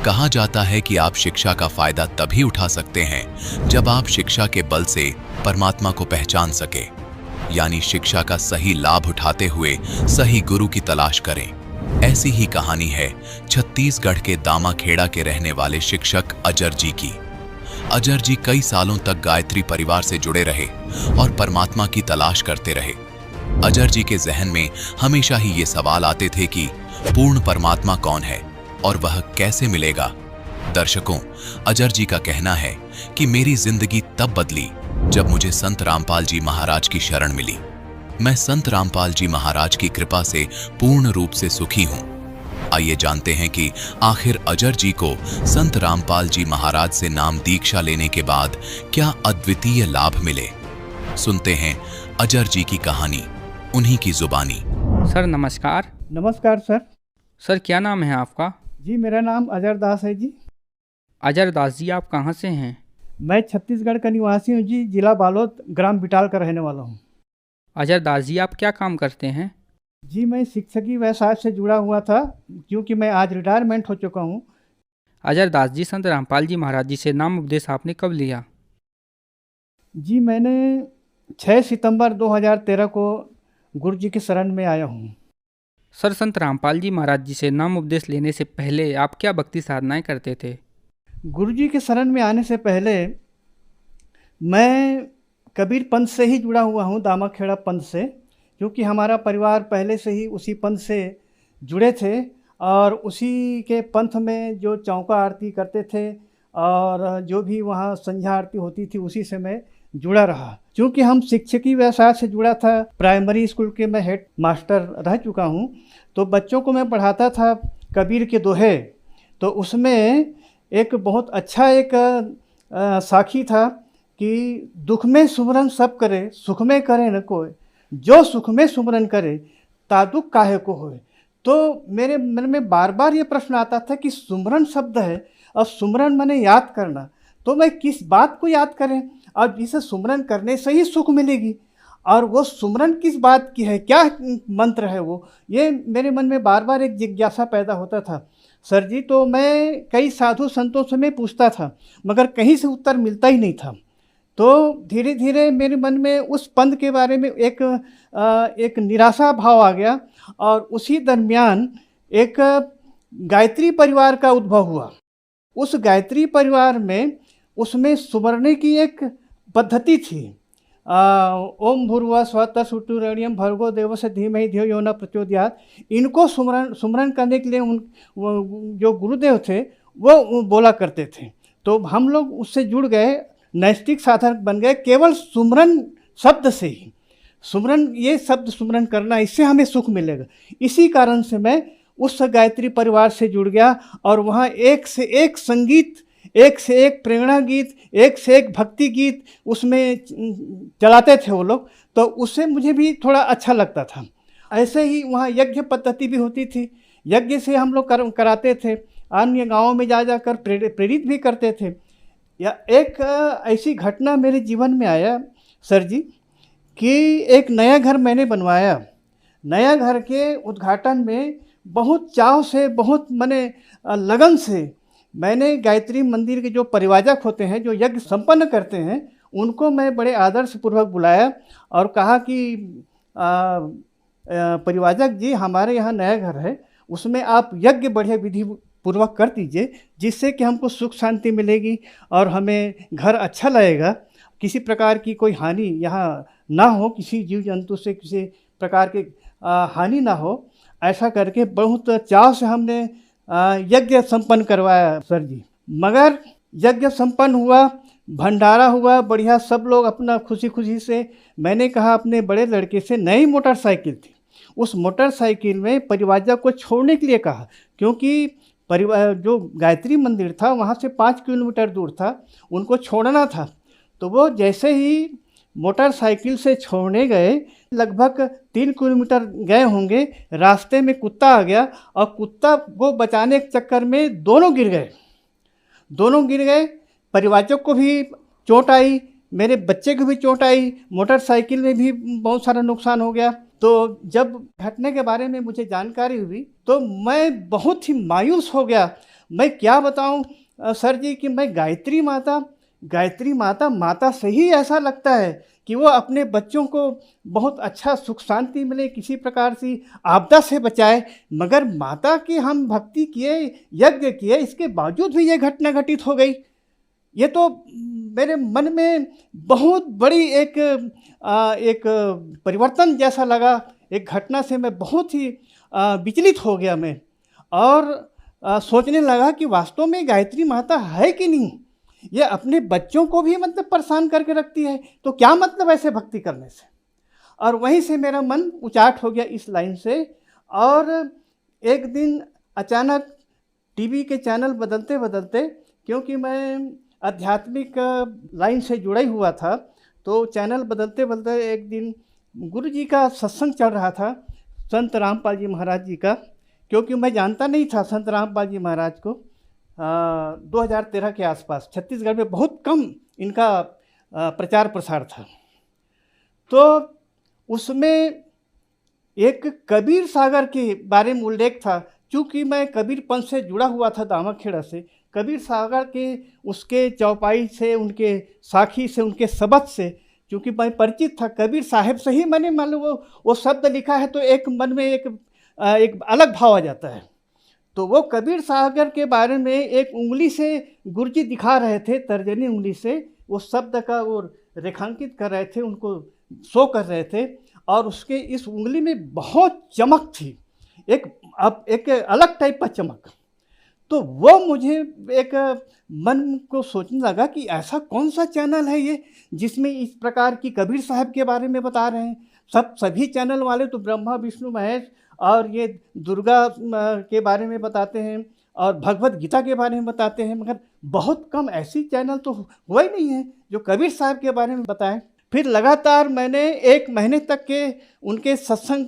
कहा जाता है कि आप शिक्षा का फायदा तभी उठा सकते हैं जब आप शिक्षा के बल से परमात्मा को पहचान सके, यानी शिक्षा का सही लाभ उठाते हुए सही गुरु की तलाश करें। ऐसी ही कहानी है छत्तीसगढ़ के दामाखेड़ा के रहने वाले शिक्षक अजर जी की। अजर जी कई सालों तक गायत्री परिवार से जुड़े रहे और परमात्मा की तलाश करते रहे। अजर जी के जहन में हमेशा ही ये सवाल आते थे कि पूर्ण परमात्मा कौन है और वह कैसे मिलेगा। दर्शकों, अजर जी का कहना है कि मेरी जिंदगी तब बदली जब मुझे संत रामपाल जी महाराज की शरण मिली। मैं संत रामपाल जी महाराज की कृपा से पूर्ण रूप से सुखी हूं। आइए जानते हैं कि आखिर अजर जी को संत रामपाल जी महाराज से नाम दीक्षा लेने के बाद क्या अद्वितीय लाभ मिले। सुनते हैं अजर जी की कहानी, उन्हीं की जुबानी। सर नमस्कार। नमस्कार सर। सर क्या नाम है आपका? जी मेरा नाम अजर दास है जी। अजर दास जी, आप कहाँ से हैं? मैं छत्तीसगढ़ का निवासी हूँ जी, जिला बालोद, ग्राम बिटाल का रहने वाला हूँ। अजर दास जी, आप क्या काम करते हैं? जी मैं शिक्षकी व्यवसाय से जुड़ा हुआ था, क्योंकि मैं आज रिटायरमेंट हो चुका हूँ। अजर दास जी, संत रामपाल जी महाराज जी से नाम उपदेश आपने कब लिया? जी मैंने 6 सितंबर 2013 को गुरु जी की शरण में आया हूँ। सर, संत रामपाल जी महाराज जी से नाम उपदेश लेने से पहले आप क्या भक्ति साधनाएं करते थे? गुरु जी के शरण में आने से पहले मैं कबीर पंथ से ही जुड़ा हुआ हूँ, दामाखेड़ा पंथ से, क्योंकि हमारा परिवार पहले से ही उसी पंथ से जुड़े थे और उसी के पंथ में जो चौका आरती करते थे और जो भी वहाँ संध्या आरती होती थी उसी से मैं जुड़ा रहा। क्योंकि हम शिक्षकी व्यवसाय से जुड़ा था, प्राइमरी स्कूल के मैं हेड मास्टर रह चुका हूँ, तो बच्चों को मैं पढ़ाता था कबीर के दोहे। तो उसमें एक बहुत अच्छा एक साखी था कि दुख में सुमरन सब करे, सुख में करे न कोई, जो सुख में सुमरन करे तादुक काहे को होए। तो मेरे मन में बार बार ये प्रश्न आता था कि सुमरन शब्द है और सुमरन माने याद करना, तो मैं किस बात को याद करें और जिसे सुमरन करने से ही सुख मिलेगी, और वो सुमरन किस बात की है, क्या मंत्र है वो, ये मेरे मन में बार बार एक जिज्ञासा पैदा होता था सर जी। तो मैं कई साधु संतों से मैं पूछता था, मगर कहीं से उत्तर मिलता ही नहीं था। तो धीरे धीरे मेरे मन में उस पंथ के बारे में एक निराशा भाव आ गया और उसी दरमियान एक गायत्री परिवार का उद्भव हुआ। उस गायत्री परिवार में उसमें सुमरने की एक पद्धति थी। ओम भूर्भुवः स्वः तत्सवितुर्वरेण्यं भर्गो देवस्य धीमहि धियो यो न प्रचोदयात्। इनको सुमरन करने के लिए जो गुरुदेव थे वो बोला करते थे। तो हम लोग उससे जुड़ गए, नैष्ठिक साधक बन गए, केवल सुमरन शब्द से ही। सुमरन, ये शब्द सुमरन करना, इससे हमें सुख मिलेगा। इसी कारण से मैं उस गायत्री परिवार से जुड़ गया और वहाँ एक से एक संगीत, एक से एक प्रेरणा गीत, एक से एक भक्ति गीत उसमें चलाते थे वो लोग, तो उससे मुझे भी थोड़ा अच्छा लगता था। ऐसे ही वहाँ यज्ञ पद्धति भी होती थी, यज्ञ से हम लोग कराते थे, अन्य गाँवों में जा जाकर प्रेरित भी करते थे। या एक ऐसी घटना मेरे जीवन में आया सर जी कि एक नया घर मैंने बनवाया। नया घर के उद्घाटन में बहुत चाव से, बहुत माने लगन से मैंने गायत्री मंदिर के जो परिवाजक होते हैं, जो यज्ञ संपन्न करते हैं, उनको मैं बड़े आदर्शपूर्वक बुलाया और कहा कि परिवाजक जी, हमारे यहाँ नया घर है, उसमें आप यज्ञ बढ़िया विधि पूर्वक कर दीजिए, जिससे कि हमको सुख शांति मिलेगी और हमें घर अच्छा लगेगा, किसी प्रकार की कोई हानि यहाँ ना हो, किसी जीव जंतु से किसी प्रकार की हानि ना हो। ऐसा करके बहुत चाव से हमने यज्ञ संपन्न करवाया सर जी। मगर यज्ञ संपन्न हुआ, भंडारा हुआ बढ़िया, सब लोग अपना खुशी खुशी से। मैंने कहा अपने बड़े लड़के से, नई मोटरसाइकिल थी, उस मोटरसाइकिल में परिवाजक को छोड़ने के लिए कहा, क्योंकि परिवार जो गायत्री मंदिर था वहाँ से 5 किलोमीटर दूर था, उनको छोड़ना था। तो वो जैसे ही मोटरसाइकिल से छोड़ने गए, लगभग 3 किलोमीटर गए होंगे, रास्ते में कुत्ता आ गया और कुत्ता को बचाने के चक्कर में दोनों गिर गए। परिवाजक को भी चोट आई, मेरे बच्चे को भी चोट आई, मोटरसाइकिल में भी बहुत सारा नुकसान हो गया। तो जब घटने के बारे में मुझे जानकारी हुई तो मैं बहुत ही मायूस हो गया मैं क्या बताऊं सर जी कि मैं गायत्री माता माता से ही ऐसा लगता है कि वो अपने बच्चों को बहुत अच्छा सुख शांति मिले, किसी प्रकार से आपदा से बचाए। मगर माता की हम भक्ति किए, यज्ञ किए, इसके बावजूद भी ये घटना घटित हो गई। ये तो मेरे मन में बहुत बड़ी एक परिवर्तन जैसा लगा। एक घटना से मैं बहुत ही विचलित हो गया मैं, और सोचने लगा कि वास्तव में गायत्री माता है कि नहीं। ये अपने बच्चों को भी मतलब परेशान करके रखती है, तो क्या मतलब ऐसे भक्ति करने से। और वहीं से मेरा मन उचाट हो गया इस लाइन से। और एक दिन अचानक टीवी के चैनल बदलते बदलते, क्योंकि मैं आध्यात्मिक लाइन से जुड़ा ही हुआ था, तो चैनल बदलते बदलते एक दिन गुरु जी का सत्संग चल रहा था, संत रामपाल जी महाराज जी का। क्योंकि मैं जानता नहीं था संत रामपाल जी महाराज को। 2013 के आसपास छत्तीसगढ़ में बहुत कम इनका प्रचार प्रसार था। तो उसमें एक कबीर सागर के बारे में उल्लेख था। चूँकि मैं कबीर पंथ से जुड़ा हुआ था दामाखेड़ा से, कबीर सागर के उसके चौपाई से, उनके साखी से, उनके शब्द से चूँकि मैं परिचित था। कबीर साहब से ही मैंने मान लो वो शब्द लिखा है, तो एक मन में एक अलग भाव आ जाता है। तो वो कबीर सागर के बारे में एक उंगली से गुरुजी दिखा रहे थे, तर्जनी उंगली से वो शब्द का वो रेखांकित कर रहे थे, उनको शो कर रहे थे। और उसके इस उंगली में बहुत चमक थी, एक अलग टाइप का चमक। तो वो मुझे एक मन को सोचने लगा कि ऐसा कौन सा चैनल है ये जिसमें इस प्रकार की कबीर साहब के बारे में बता रहे हैं। सभी चैनल वाले तो ब्रह्मा विष्णु महेश और ये दुर्गा के बारे में बताते हैं और भगवत गीता के बारे में बताते हैं, मगर बहुत कम ऐसी चैनल तो हुआ ही नहीं है जो कबीर साहब के बारे में बताएं। फिर लगातार मैंने 1 महीने तक के उनके सत्संग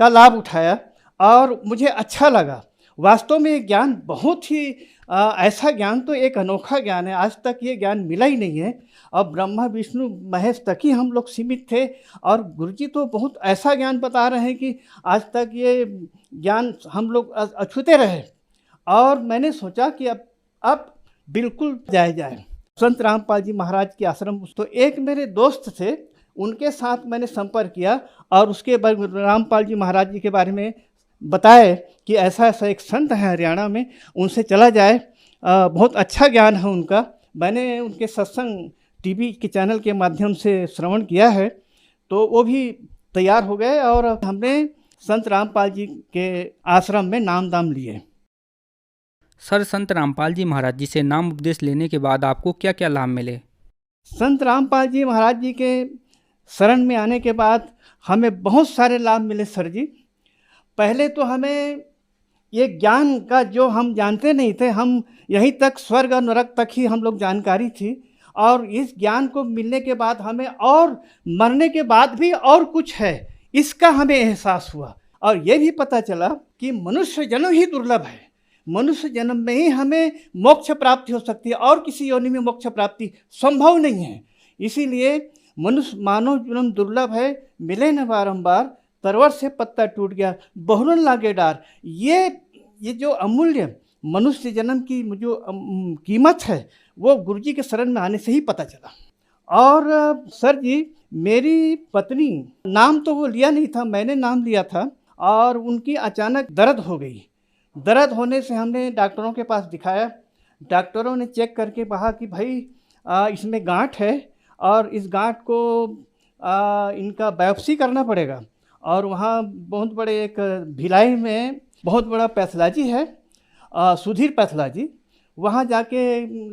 का लाभ उठाया और मुझे अच्छा लगा। वास्तव में ये ज्ञान बहुत ही ऐसा ज्ञान तो एक अनोखा ज्ञान है, आज तक ये ज्ञान मिला ही नहीं है। अब ब्रह्मा विष्णु महेश तक ही हम लोग सीमित थे, और गुरुजी तो बहुत ऐसा ज्ञान बता रहे हैं कि आज तक ये ज्ञान हम लोग अछूते रहे। और मैंने सोचा कि अब बिल्कुल जाए संत रामपाल जी महाराज के आश्रम। तो एक मेरे दोस्त थे, उनके साथ मैंने संपर्क किया और उसके बाद रामपाल जी महाराज जी के बारे में बताए कि ऐसा ऐसा एक संत है हरियाणा में, उनसे चला जाए, बहुत अच्छा ज्ञान है उनका। मैंने उनके सत्संग टीवी के चैनल के माध्यम से श्रवण किया है, तो वो भी तैयार हो गए और हमने संत रामपाल जी के आश्रम में नाम दाम लिए। सर, संत रामपाल जी महाराज जी से नाम उपदेश लेने के बाद आपको क्या क्या लाभ मिले? संत रामपाल जी महाराज जी के शरण में आने के बाद हमें बहुत सारे लाभ मिले सर जी। पहले तो हमें ये ज्ञान का जो हम जानते नहीं थे, हम यहीं तक स्वर्ग और नरक तक ही हम लोग जानकारी थी, और इस ज्ञान को मिलने के बाद हमें और मरने के बाद भी और कुछ है इसका हमें एहसास हुआ। और ये भी पता चला कि मनुष्य जन्म ही दुर्लभ है, मनुष्य जन्म में ही हमें मोक्ष प्राप्ति हो सकती है और किसी योनि में मोक्ष प्राप्ति संभव नहीं है। इसीलिए मनुष्य मानव जन्म दुर्लभ है, मिले न बारंबार, तरवर से पत्ता टूट गया बहुरन लागे डार। ये जो अमूल्य मनुष्य जन्म की जो कीमत है वो गुरुजी के शरण में आने से ही पता चला। और सर जी, मेरी पत्नी, नाम तो वो लिया नहीं था, मैंने नाम लिया था, और उनकी अचानक दर्द हो गई। दर्द होने से हमने डॉक्टरों के पास दिखाया। डॉक्टरों ने चेक करके कहा कि भाई इसमें गांठ है और इस गांठ को इनका बायोप्सी करना पड़ेगा। और वहाँ बहुत बड़े एक भिलाई में बहुत बड़ा पैथोलॉजी है, सुधीर पैथोलॉजी, वहाँ जाके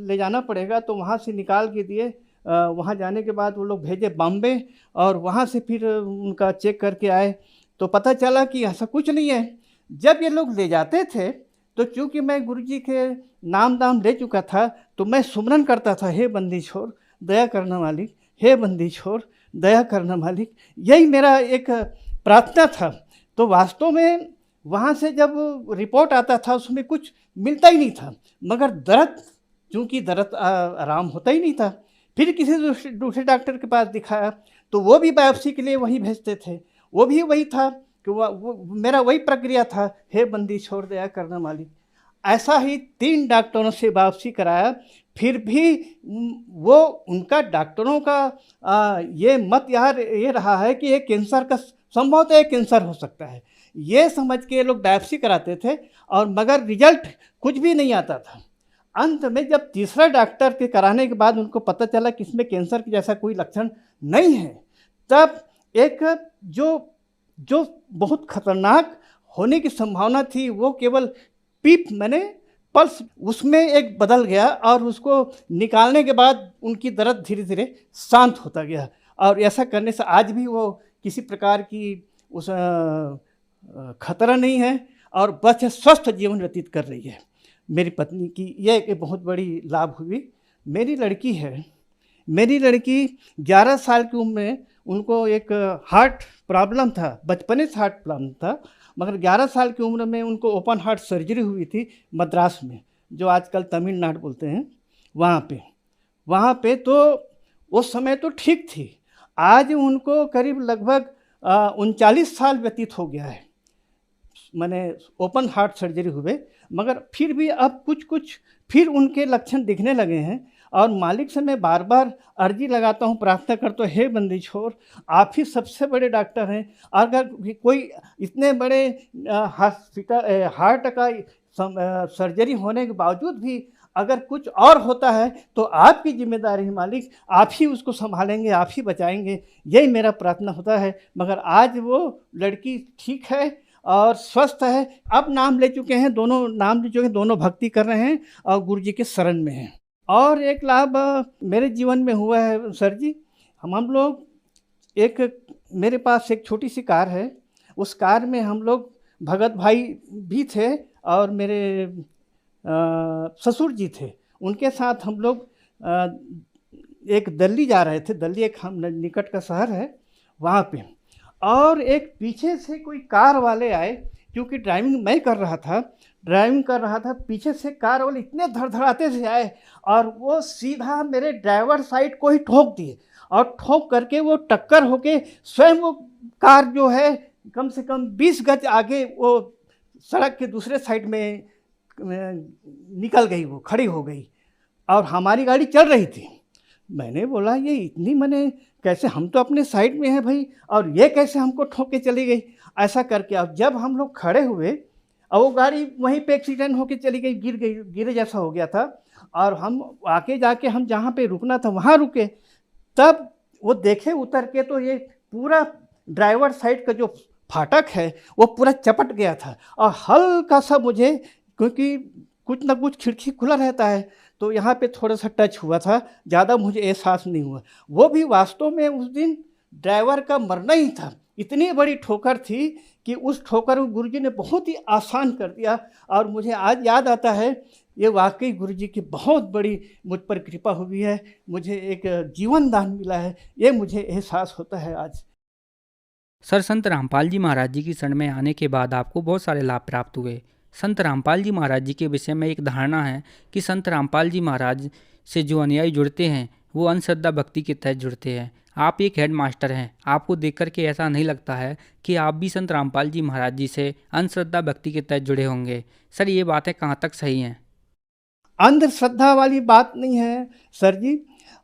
ले जाना पड़ेगा। तो वहाँ से निकाल के दिए। वहाँ जाने के बाद वो लोग भेजे बॉम्बे, और वहाँ से फिर उनका चेक करके आए तो पता चला कि ऐसा कुछ नहीं है। जब ये लोग ले जाते थे तो चूँकि मैं गुरुजी के नाम दाम ले चुका था, तो मैं सुमरन करता था, हे बंदी छोड़ दया करना मालिक, हे बंदी छोड़ दया करना मालिक, यही मेरा एक प्रार्थना था। तो वास्तव में वहाँ से जब रिपोर्ट आता था उसमें कुछ मिलता ही नहीं था, मगर दर्द, चूँकि दर्द आराम होता ही नहीं था। फिर किसी दूसरे डॉक्टर के पास दिखाया तो वो भी बायोप्सी के लिए वही भेजते थे। वो भी वही था कि वो मेरा वही प्रक्रिया था, हे बंदी छोड़ दया करना मालिक। ऐसा ही 3 डॉक्टरों से बायोप्सी कराया, फिर भी वो उनका डॉक्टरों का ये मत ये रहा है कि ये कैंसर का संभवतः ये कैंसर हो सकता है। ये समझ के लोग बायोप्सी कराते थे और मगर रिजल्ट कुछ भी नहीं आता था। अंत में जब तीसरा डॉक्टर के कराने के बाद उनको पता चला कि इसमें कैंसर के जैसा कोई लक्षण नहीं है, तब एक जो जो बहुत खतरनाक होने की संभावना थी वो केवल पीप मैंने पल्स उसमें एक बदल गया और उसको निकालने के बाद उनकी दर्द धीरे धीरे शांत होता गया। और ऐसा करने से आज भी वो किसी प्रकार की उस खतरा नहीं है और बस स्वस्थ जीवन व्यतीत कर रही है। मेरी पत्नी की यह एक बहुत बड़ी लाभ हुई। मेरी लड़की है, मेरी लड़की 11 साल की उम्र में उनको एक हार्ट प्रॉब्लम था, बचपने से हार्ट प्रॉब्लम था, मगर 11 साल की उम्र में उनको ओपन हार्ट सर्जरी हुई थी मद्रास में, जो आजकल तमिलनाडु बोलते हैं, वहाँ पे तो उस समय तो ठीक थी। आज उनको करीब लगभग 39 साल व्यतीत हो गया है, माने ओपन हार्ट सर्जरी हुए, मगर फिर भी अब कुछ फिर उनके लक्षण दिखने लगे हैं। और मालिक से मैं बार बार अर्जी लगाता हूँ, प्रार्थना करता हूँ, हे बंदी छोड़, आप ही सबसे बड़े डॉक्टर हैं। अगर कोई इतने बड़े हॉस्पिटल हार्ट का सर्जरी होने के बावजूद भी अगर कुछ और होता है तो आपकी जिम्मेदारी है मालिक, आप ही उसको संभालेंगे, आप ही बचाएंगे, यही मेरा प्रार्थना होता है। मगर आज वो लड़की ठीक है और स्वस्थ है। अब नाम ले चुके हैं, दोनों नाम ले चुके हैं, दोनों भक्ति कर रहे हैं और गुरु जी के शरण में हैं। और एक लाभ मेरे जीवन में हुआ है सर जी, हम लोग मेरे पास एक छोटी सी कार है, उस कार में हम लोग भगत भाई भी थे और मेरे ससुर जी थे, उनके साथ हम लोग एक दिल्ली जा रहे थे। दिल्ली एक हम निकट का शहर है वहाँ पे, और एक पीछे से कोई कार वाले आए, क्योंकि ड्राइविंग मैं कर रहा था, पीछे से कार वाले इतने धड़धड़ाते से आए और वो सीधा मेरे ड्राइवर साइड को ही ठोक दिए, और ठोक करके वो टक्कर होके स्वयं वो कार जो है कम से कम 20 गज आगे वो सड़क के दूसरे साइड में निकल गई, वो खड़ी हो गई और हमारी गाड़ी चल रही थी। मैंने बोला ये इतनी मैंने कैसे, हम तो अपने साइड में हैं भाई, और ये कैसे हमको ठोक के चली गई। ऐसा करके अब जब हम लोग खड़े हुए और वो गाड़ी वहीं पे एक्सीडेंट होके चली गई, गिरे जैसा हो गया था, और हम आके जाके हम जहाँ पे रुकना था वहाँ रुके। तब वो देखे उतर के तो ये पूरा ड्राइवर साइड का जो फाटक है वो पूरा चपट गया था, और हल्का सा मुझे, क्योंकि कुछ ना कुछ खिड़की खुला रहता है, तो यहाँ पे थोड़ा सा टच हुआ था, ज़्यादा मुझे एहसास नहीं हुआ। वो भी वास्तव में उस दिन ड्राइवर का मरना ही था, इतनी बड़ी ठोकर थी कि उस ठोकर को गुरुजी ने बहुत ही आसान कर दिया। और मुझे आज याद आता है, ये वाकई गुरुजी की बहुत बड़ी मुझ पर कृपा हुई है, मुझे एक जीवन दान मिला है, ये मुझे एहसास होता है आज। सर, संत रामपाल जी महाराज जी की शरण में आने के बाद आपको बहुत सारे लाभ प्राप्त हुए। संत रामपाल जी महाराज जी के विषय में एक धारणा है कि संत रामपाल जी महाराज से जो अनुयायी जुड़ते हैं वो अंधश्रद्धा भक्ति के तहत जुड़ते हैं। आप एक हेड मास्टर हैं, आपको देख करके ऐसा नहीं लगता है कि आप भी संत रामपाल जी महाराज जी से अंधश्रद्धा भक्ति के तहत जुड़े होंगे? सर, ये बातें कहाँ तक सही हैं? अंधश्रद्धा वाली बात नहीं है सर जी,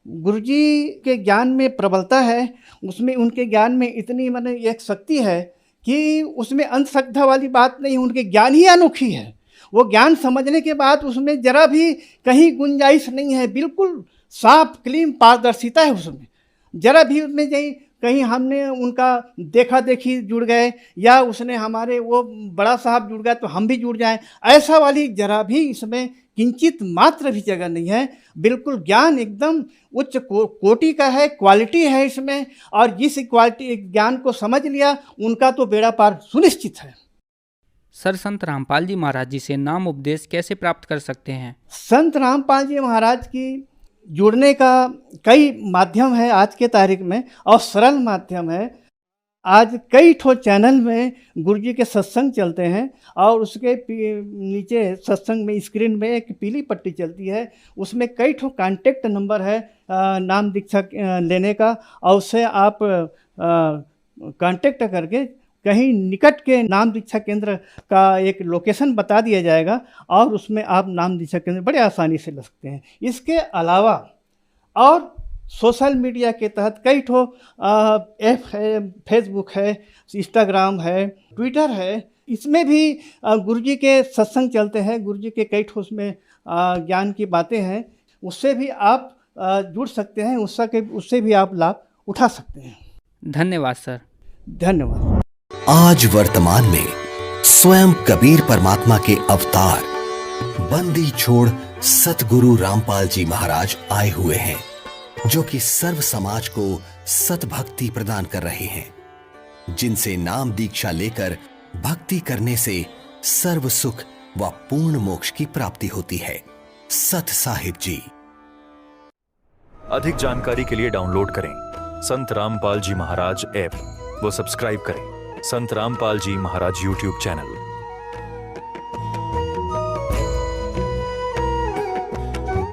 गुरुजी के ज्ञान में प्रबलता है, उसमें उनके ज्ञान में इतनी माने एक शक्ति है कि उसमें अंधश्रद्धा वाली बात नहीं, उनके ज्ञान ही अनोखी है। वो ज्ञान समझने के बाद उसमें जरा भी कहीं गुंजाइश नहीं है, बिल्कुल साफ क्लीन पारदर्शिता है उसमें। जरा भी उसमें कहीं हमने उनका देखा देखी जुड़ गए, या उसने हमारे वो बड़ा साहब जुड़ गए तो हम भी जुड़ जाएं, ऐसा वाली जरा भी इसमें किंचित मात्र भी जगह नहीं है। बिल्कुल ज्ञान एकदम उच्च कोटि का है, क्वालिटी है इसमें, और जिस क्वालिटी ज्ञान को समझ लिया उनका तो बेड़ा पार सुनिश्चित है। सर, संत रामपाल जी महाराज जी से नाम उपदेश कैसे प्राप्त कर सकते हैं? संत रामपाल जी महाराज की जुड़ने का कई माध्यम है आज के तारीख में, और सरल माध्यम है। आज कई ठो चैनल में गुरुजी के सत्संग चलते हैं, और उसके नीचे सत्संग में स्क्रीन में एक पीली पट्टी चलती है, उसमें कई ठो कांटेक्ट नंबर है नाम दीक्षा लेने का, और उससे आप कांटेक्ट करके कहीं निकट के नाम दीक्षा केंद्र का एक लोकेशन बता दिया जाएगा और उसमें आप नाम दीक्षा केंद्र बड़े आसानी से लग सकते हैं। इसके अलावा और सोशल मीडिया के तहत कई ठो ऐप है, फेसबुक है, इंस्टाग्राम है, ट्विटर है, इसमें भी गुरुजी के सत्संग चलते हैं, गुरुजी के कई ठो उसमें ज्ञान की बातें हैं, उससे भी आप जुड़ सकते हैं, उससे भी आप लाभ उठा सकते हैं। धन्यवाद सर। धन्यवाद। आज वर्तमान में स्वयं कबीर परमात्मा के अवतार बंदी छोड़ सतगुरु रामपाल जी महाराज आए हुए हैं, जो कि सर्व समाज को सतभक्ति प्रदान कर रहे हैं, जिनसे नाम दीक्षा लेकर भक्ति करने से सर्व सुख व पूर्ण मोक्ष की प्राप्ति होती है। सत साहिब जी। अधिक जानकारी के लिए डाउनलोड करें संत रामपाल जी महाराज ऐप व सब्सक्राइब करें संत रामपाल जी महाराज यूट्यूब चैनल।